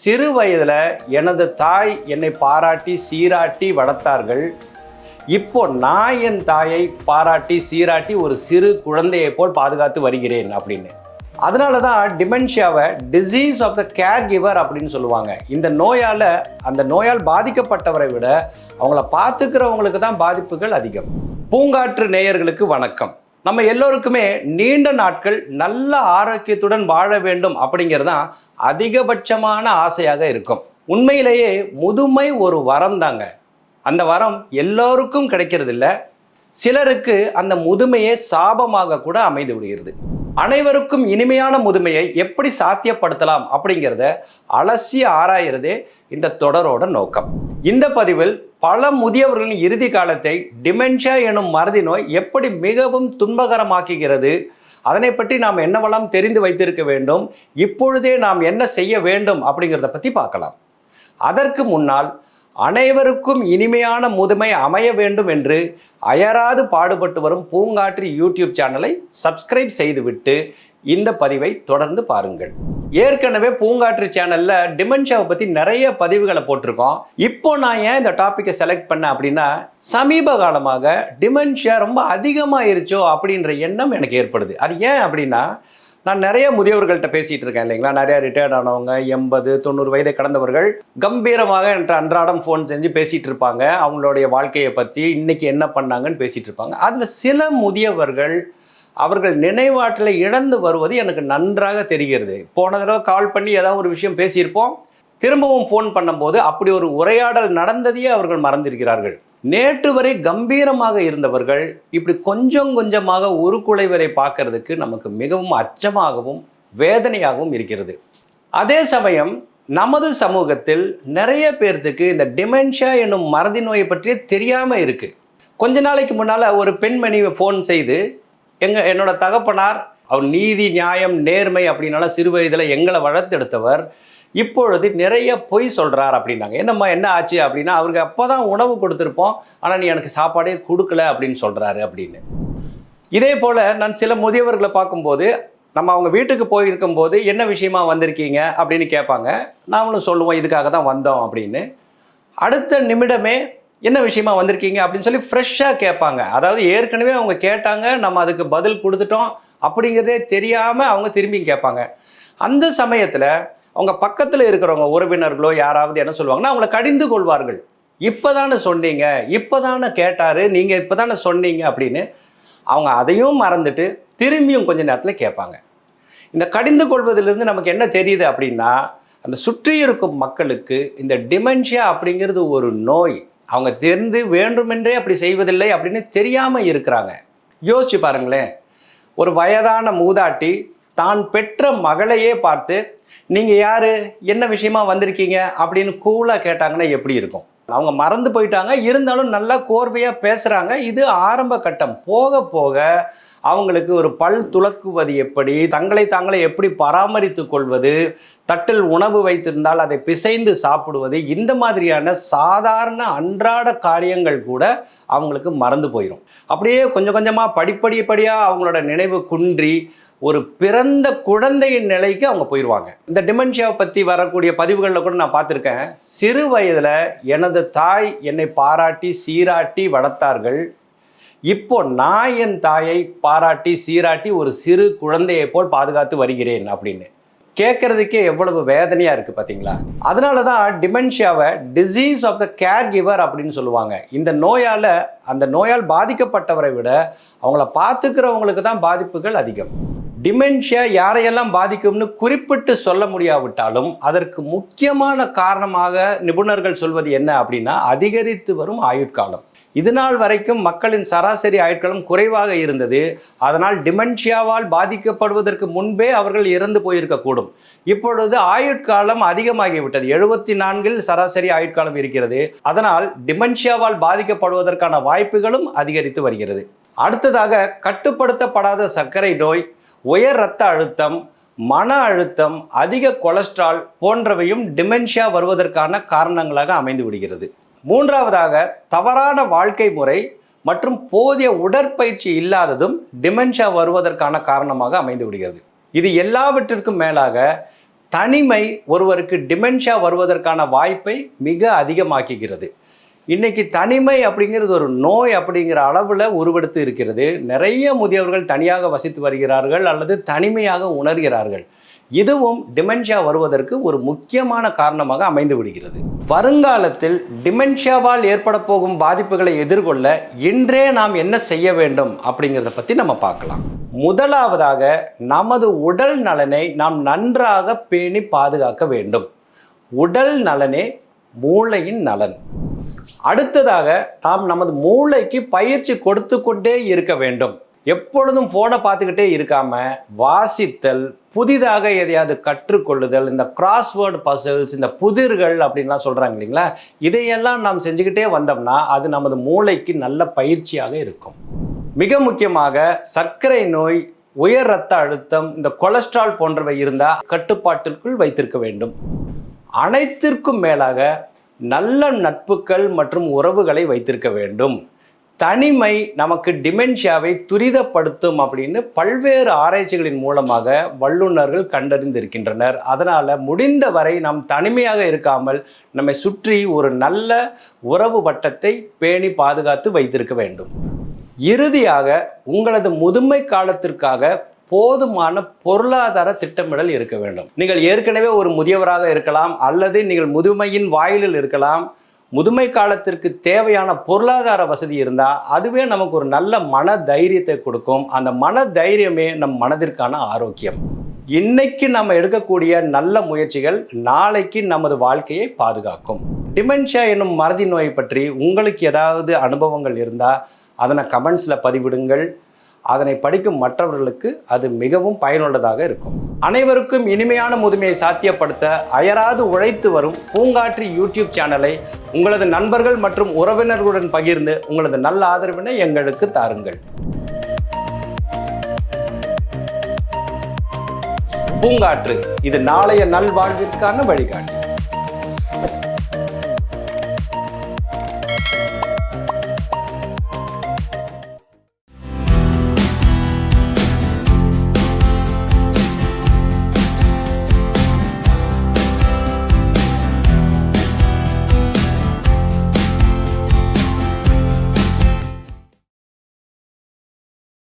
சிறு வயதில் எனது தாய் என்னை பாராட்டி சீராட்டி வளர்த்தார்கள். இப்போ நான் என் தாயை பாராட்டி சீராட்டி ஒரு சிறு குழந்தையை போல் பாதுகாத்து வருகிறேன் அப்படின்னு. அதனால தான் டிமென்ஷியாவை disease of the caregiver அப்படின்னு சொல்லுவாங்க. இந்த நோயால் அந்த நோயால் பாதிக்கப்பட்டவரை விட அவங்கள பார்த்துக்கிறவங்களுக்கு தான் பாதிப்புகள் அதிகம். பூங்காற்று நேயர்களுக்கு வணக்கம். நம்ம எல்லோருக்குமே நீண்ட நாட்கள் நல்ல ஆரோக்கியத்துடன் வாழ வேண்டும் அப்படிங்கிறது தான் அதிகபட்சமான ஆசையாக இருக்கும். உண்மையிலேயே முதுமை ஒரு வரம் தாங்க. அந்த வரம் எல்லோருக்கும் கிடைக்கிறது இல்லை. சிலருக்கு அந்த முதுமையே சாபமாக கூட அமைந்து விடுகிறது. அனைவருக்கும் இனிமையான முதுமையை எப்படி சாத்தியப்படுத்தலாம் அப்படிங்கிறத அலசி ஆராயிறதே இந்த தொடரோட நோக்கம். இந்த பதிவில் பல முதியவர்களின் இறுதி காலத்தை டிமென்ஷியா எனும் மறதி நோய் எப்படி மிகவும் துன்பகரமாக்குகிறது, அதனை பற்றி நாம் என்னவெல்லாம் தெரிந்து வைத்திருக்க வேண்டும், இப்பொழுதே நாம் என்ன செய்ய வேண்டும் அப்படிங்கிறத பற்றி பார்க்கலாம். அதற்கு முன்னால் அனைவருக்கும் இனிமையான முதுமை அமைய வேண்டும் என்று அயராது பாடுபட்டு வரும் பூங்காற்று யூடியூப் சேனலை சப்ஸ்கிரைப் செய்துவிட்டு இந்த பதிவை தொடர்ந்து பாருங்கள். ஏற்கனவே பூங்காற்று சேனல்ல டிமென்ஷியாவை பற்றி நிறைய பதிவுகளை போட்டிருக்கோம். இப்போ நான் ஏன் இந்த டாப்பிக்கை செலக்ட் பண்ணேன் அப்படின்னா, சமீப காலமாக டிமென்ஷியா ரொம்ப அதிகமாயிருச்சோ அப்படின்ற எண்ணம் எனக்கு ஏற்படுது. அது ஏன் அப்படின்னா, நான் நிறைய முதியவர்கள்ட்ட பேசிகிட்டு இருக்கேன் இல்லைங்களா. நிறைய ரிட்டையர்ட் ஆனவங்க 80-90 வயதை கடந்தவர்கள் கம்பீரமாக என்ற அன்றாடம் ஃபோன் செஞ்சு பேசிகிட்டு இருப்பாங்க. அவங்களுடைய வாழ்க்கையை பற்றி இன்னைக்கு என்ன பண்ணாங்கன்னு பேசிகிட்டு இருப்பாங்க. அதில் சில முதியவர்கள் அவர்கள் நினைவாற்றலை இழந்து வருவது எனக்கு நன்றாக தெரிகிறது. போன தடவை கால் பண்ணி ஏதாவது ஒரு விஷயம் பேசியிருப்போம், திரும்பவும் ஃபோன் பண்ணும்போது அப்படி ஒரு உரையாடல் நடந்ததையே அவர்கள் மறந்திருக்கிறார்கள். நேற்று வரை கம்பீரமாக இருந்தவர்கள் இப்படி கொஞ்சம் கொஞ்சமாக உருக்குலைவதை பார்க்கறதுக்கு நமக்கு மிகவும் அச்சமாகவும் வேதனையாகவும் இருக்கிறது. அதே சமயம் நமது சமூகத்தில் நிறைய பேர்த்துக்கு இந்த டிமென்ஷியா என்னும் மறதி நோயை பற்றியே தெரியாமல் இருக்குது. கொஞ்ச நாளைக்கு முன்னால் ஒரு பெண்மணி ஃபோன் செய்து, என்னோட தகப்பனார் அவர் நீதி நியாயம் நேர்மை அப்படின்னால சிறு வயதில் எங்களை வளர்த்தெடுத்தவர் இப்பொழுது நிறைய பொய் சொல்கிறார் அப்படின்னாங்க. என்னம்மா என்ன ஆச்சு அப்படின்னா, அவருக்கு அப்போ தான் உணவு கொடுத்துருப்போம், ஆனால் நீ எனக்கு சாப்பாடே கொடுக்கல அப்படின்னு சொல்கிறாரு அப்படின்னு. இதே போல் நான் சில முதியவர்களை பார்க்கும்போது, நம்ம அவங்க வீட்டுக்கு போயிருக்கும்போது என்ன விஷயமா வந்திருக்கீங்க அப்படின்னு கேட்பாங்க. நாமளும் சொல்லுவோம் இதுக்காக தான் வந்தோம் அப்படின்னு. அடுத்த நிமிடமே என்ன விஷயமா வந்திருக்கீங்க அப்படின்னு சொல்லி ஃப்ரெஷ்ஷாக கேட்பாங்க. அதாவது ஏற்கனவே அவங்க கேட்டாங்க, நம்ம அதுக்கு பதில் கொடுத்துட்டோம் அப்படிங்கிறதே தெரியாமல் அவங்க திரும்பி கேட்பாங்க. அந்த சமயத்தில் அவங்க பக்கத்தில் இருக்கிறவங்க உறவினர்களோ யாராவது என்ன சொல்லுவாங்கன்னா, அவங்கள கடிந்து கொள்வார்கள். இப்போ தானே சொன்னீங்க, இப்போ தானே கேட்டார், நீங்கள் இப்போ தானே சொன்னீங்க அப்படின்னு. அவங்க அதையும் மறந்துட்டு திரும்பியும் கொஞ்ச நேரத்தில் கேட்பாங்க. இந்த கடிந்து கொள்வதிலிருந்து நமக்கு என்ன தெரியுது அப்படின்னா, அந்த சுற்றி இருக்கும் மக்களுக்கு இந்த டிமென்ஷியா அப்படிங்கிறது ஒரு நோய். அவங்க தெரிந்து வேண்டுமென்றே அப்படி செய்வதில்லை அப்படின்னு தெரியாமல் இருக்கிறாங்க. யோசிச்சு பாருங்களேன், ஒரு வயதான மூதாட்டி தான் பெற்ற மகளையே பார்த்து, நீங்கள் யார், என்ன விஷயமா வந்திருக்கீங்க அப்படின்னு கூலாக கேட்டாங்கன்னா எப்படி இருக்கும்? அவங்க மறந்து போயிட்டாங்க, இருந்தாலும் நல்லா கோர்வையாக பேசுகிறாங்க. இது ஆரம்ப கட்டம். போக போக அவங்களுக்கு ஒரு பல் துலக்குவது எப்படி, தங்களை தாங்களே எப்படி பராமரித்து கொள்வது, தட்டில் உணவு வைத்திருந்தால் அதை பிசைந்து சாப்பிடுவது, இந்த மாதிரியான சாதாரண அன்றாட காரியங்கள் கூட அவங்களுக்கு மறந்து போயிடும். அப்படியே கொஞ்சம் கொஞ்சமாக படிப்படியாக அவங்களோட நினைவு குன்றி ஒரு பிறந்த குழந்தையின் நிலைக்கு அவங்க போயிடுவாங்க. இந்த டிமென்ஷியாவை பற்றி வரக்கூடிய பதிவுகளில் கூட நான் பார்த்துருக்கேன். சிறு வயதில் எனது தாய் என்னை பாராட்டி சீராட்டி வளர்த்தார்கள். இப்போ நான் என் தாயை பாராட்டி சீராட்டி ஒரு சிறு குழந்தையை போல் பாதுகாத்து வருகிறேன் அப்படின்னு. கேட்கறதுக்கே எவ்வளவு வேதனையாக இருக்குது பார்த்தீங்களா. அதனால தான் டிமென்ஷியாவை disease of the caregiver அப்படின்னு சொல்லுவாங்க. இந்த நோயால் அந்த நோயால் பாதிக்கப்பட்டவரை விட அவங்கள பார்த்துக்கிறவங்களுக்கு தான் பாதிப்புகள் அதிகம். டிமென்ஷியா யாரையெல்லாம் பாதிக்கும்னு குறிப்பிட்டு சொல்ல முடியாவிட்டாலும் அதற்கு முக்கியமான காரணமாக நிபுணர்கள் சொல்வது என்ன அப்படின்னா, அதிகரித்து வரும் ஆயுட்காலம். இதுநாள் வரைக்கும் மக்களின் சராசரி ஆயுட்காலம் குறைவாக இருந்தது. அதனால் டிமென்ஷியாவால் பாதிக்கப்படுவதற்கு முன்பே அவர்கள் இறந்து போயிருக்கக்கூடும். இப்பொழுது ஆயுட்காலம் அதிகமாகிவிட்டது. 74 சராசரி ஆயுட்காலம் இருக்கிறது. அதனால் டிமென்ஷியாவால் பாதிக்கப்படுவதற்கான வாய்ப்புகளும் அதிகரித்து வருகிறது. அடுத்ததாக, கட்டுப்படுத்தப்படாத சர்க்கரை நோய், உயர் இரத்த அழுத்தம், மன அழுத்தம், அதிக கொலஸ்ட்ரால் போன்றவையும் டிமென்ஷியா வருவதற்கான காரணங்களாக அமைந்து விடுகிறது. மூன்றாவதாக, தவறான வாழ்க்கை முறை மற்றும் போதிய உடற்பயிற்சி இல்லாததும் டிமென்ஷியா வருவதற்கான காரணமாக அமைந்து விடுகிறது. இது எல்லாவற்றிற்கும் மேலாக தனிமை ஒருவருக்கு டிமென்ஷியா வருவதற்கான வாய்ப்பை மிக அதிகமாக்குகிறது. இன்னைக்கு தனிமை அப்படிங்கிறது ஒரு நோய் அப்படிங்கிற அளவில் உருவெடுத்து இருக்கிறது. நிறைய முதியவர்கள் தனியாக வசித்து வருகிறார்கள் அல்லது தனிமையாக உணர்கிறார்கள். இதுவும் டிமென்ஷியா வருவதற்கு ஒரு முக்கியமான காரணமாக அமைந்து விடுகிறது. வருங்காலத்தில் டிமென்ஷியாவால் ஏற்பட போகும் பாதிப்புகளை எதிர்கொள்ள இன்றே நாம் என்ன செய்ய வேண்டும் அப்படிங்கிறத பற்றி நம்ம பார்க்கலாம். முதலாவதாக நமது உடல் நலனை நாம் நன்றாக பேணி பாதுகாக்க வேண்டும். உடல் நலனே மூளையின் நலன். அடுத்ததாக நாம் நமது மூளைக்கு பயிற்சி கொடுத்து கொண்டே இருக்க வேண்டும். எப்பொழுதும் ஃபோனை பார்த்துக்கிட்டே இருக்காம வாசித்தல், புதிதாக எதையாவது கற்றுக்கொள்ளுதல், இந்த கிராஸ்வேர்டு பசில்ஸ், இந்த புதிர்கள் அப்படின்லாம் சொல்கிறாங்க இல்லைங்களா, இதையெல்லாம் நாம் செஞ்சுக்கிட்டே வந்தோம்னா அது நமது மூளைக்கு நல்ல பயிற்சியாக இருக்கும். மிக முக்கியமாக சர்க்கரை நோய், உயர் இரத்த அழுத்தம், இந்த கொலஸ்ட்ரால் போன்றவை இருந்தால் கட்டுப்பாட்டிற்குள் வைத்திருக்க வேண்டும். அனைத்திற்கும் மேலாக நல்ல நட்புகள் மற்றும் உறவுகளை வைத்திருக்க வேண்டும். தனிமை நமக்கு டிமென்ஷியாவை துரிதப்படுத்தும் அப்படின்னு பல்வேறு ஆராய்ச்சிகளின் மூலமாக வல்லுநர்கள் கண்டறிந்திருக்கின்றனர். அதனால் முடிந்தவரை நாம் தனிமையாக இருக்காமல் நம்மை சுற்றி ஒரு நல்ல உறவு வட்டத்தை பேணி பாதுகாத்து வைத்திருக்க வேண்டும். இறுதியாக உங்களது முதுமை காலத்திற்காக போதுமான பொருளாதார திட்டமிடல் இருக்க வேண்டும். நீங்கள் ஏற்கனவே ஒரு முதியவராக இருக்கலாம் அல்லது நீங்கள் முதுமையின் வாயிலில் இருக்கலாம். முதுமை காலத்திற்கு தேவையான பொருளாதார வசதி இருந்தால் அதுவே நமக்கு ஒரு நல்ல மன தைரியத்தை கொடுக்கும். அந்த மன தைரியமே நம் மனதிற்கான ஆரோக்கியம். இன்னைக்கு நம்ம எடுக்கக்கூடிய நல்ல முயற்சிகள் நாளைக்கு நமது வாழ்க்கையை பாதுகாக்கும். டிமென்ஷியா என்னும் மறதி நோயை பற்றி உங்களுக்கு ஏதாவது அனுபவங்கள் இருந்தால் அதனை கமெண்ட்ஸில் பதிவிடுங்கள். அதனை படிக்கும் மற்றவர்களுக்கு அது மிகவும் பயனுள்ளதாக இருக்கும். அனைவருக்கும் இனிமையான முதுமையை சாத்தியப்படுத்த அயராது உழைத்து வரும் பூங்காற்று யூடியூப் சேனலை உங்களது நண்பர்கள் மற்றும் உறவினர்களுடன் பகிர்ந்து உங்களது நல்ல ஆதரவினை எங்களுக்கு தாருங்கள். பூங்காற்று, இது நாளைய நல்வாழ்விற்கான வழிகாட்டு.